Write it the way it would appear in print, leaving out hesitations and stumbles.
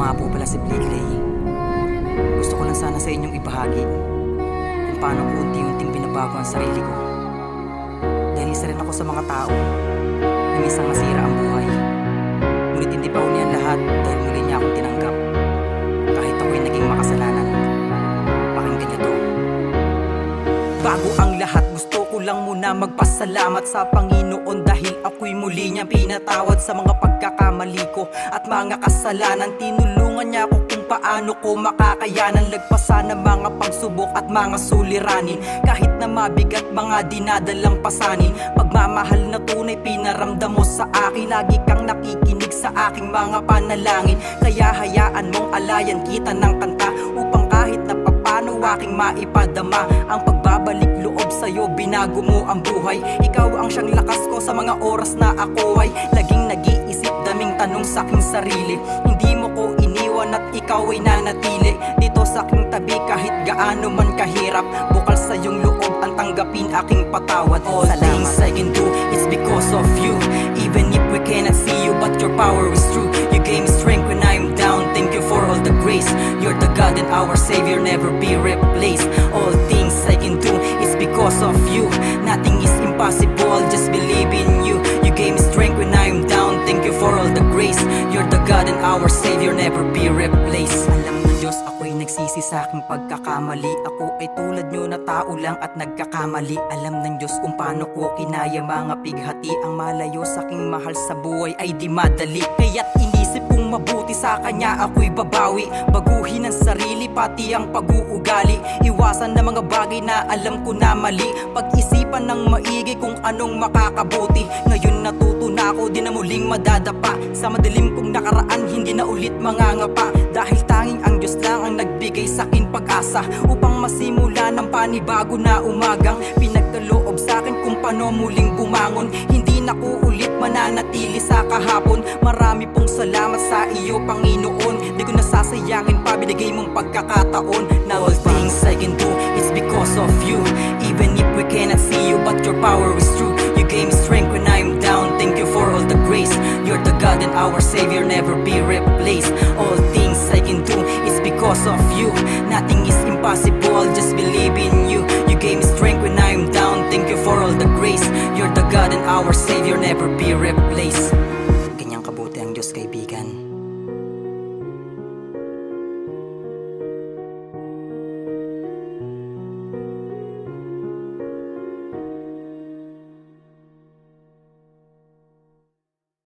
nga po pala si Blakely. Gusto ko lang sana sa inyong ibahagi kung paano ko unti-unting binabago ang sarili ko. Dahil isa rin ako sa mga tao na minsan masira ang buhay. Ngunit hindi pa huli ang lahat dahil muli niya akong tinanggap. Kahit ako'y naging makasalanan. Pakinggan niyo to. Bago ang lahat, gusto ko lang muna magpasalamat sa Panginoon dahil ako'y muli niya pinatawad sa mga pagkakamali ko at mga kasalanan. Tinulungan niya ako kung paano ko makakayanan, lagpasan ng mga pagsubok at mga suliranin. Kahit na mabigat mga dinadalang pasanin, pagmamahal na tunay pinaramdam mo sa akin. Lagi kang nakikinig sa aking mga panalangin, kaya hayaan mong alayan kita ng kanta upang kahit na paano aking maipadama ang pagbabalik loob sa'yo. Binago mo ang buhay, ikaw ang siyang lakas ko sa mga oras na ako ay laging nag-iisip, daming tanong sa aking sarili. Hindi mo ko iniwan at ikaw ay nanatili dito sa aking tabi kahit gaano man kahirap. Bukal sa iyong loob ang tanggapin aking patawad. All things I can do, it's because of you. Even if we cannot see you, but your power is true. You gave me strength when I'm down, thank you for all the grace. You're the God and our Savior, never be replaced. All things I can do, it's because of you. Nothing is impossible, just believe in you. You gave me strength when I'm down, thank you for all the grace. You're the God and our Savior, never be replaced. Alam ng Diyos ako'y nagsisi sa aking pagkakamali. Ako ay tulad nyo na tao lang at nagkakamali. Alam ng Diyos kung paano ko kinaya mga pighati. Ang malayo sa aking mahal sa buhay ay di madali. Kaya't inisip kong mabuti sa kanya ako'y babawi. Baguhin ang sarili pati ang pag-uugali. Iwasan na mga bagay na alam ko na mali. Pag-isipan ng maigi kung anong makakabuti. Ngayon natuto na ako, di na muling madadapa. Sa madilim kong nakaraan, hindi na ulit mangangapa. Dahil tanging ang Diyos lang ang nagbigay sa'kin pag-asa upang masimula ng panibago na umagang pinagkaloob sa'kin kung paano muling bumangon. Hindi na ko ulit mananatili sa kahapon. Marami pong salamat sa iyo Panginoon. Di ko nasasayangin pa binigay mong pagkakataon. Now all things I can do, it's because of you. Even if we cannot see you, but your power is true. You gave me strength when I'm down, thank you for all the grace. You're the God and our Savior, never be replaced. All things I can do, it's because of you. Nothing is impossible, just believe in you. You gave me strength when I'm down, thank you for all the grace. You're the God and our Savior, never be replaced. Ganyang kabuti ang Diyos, kaibigan.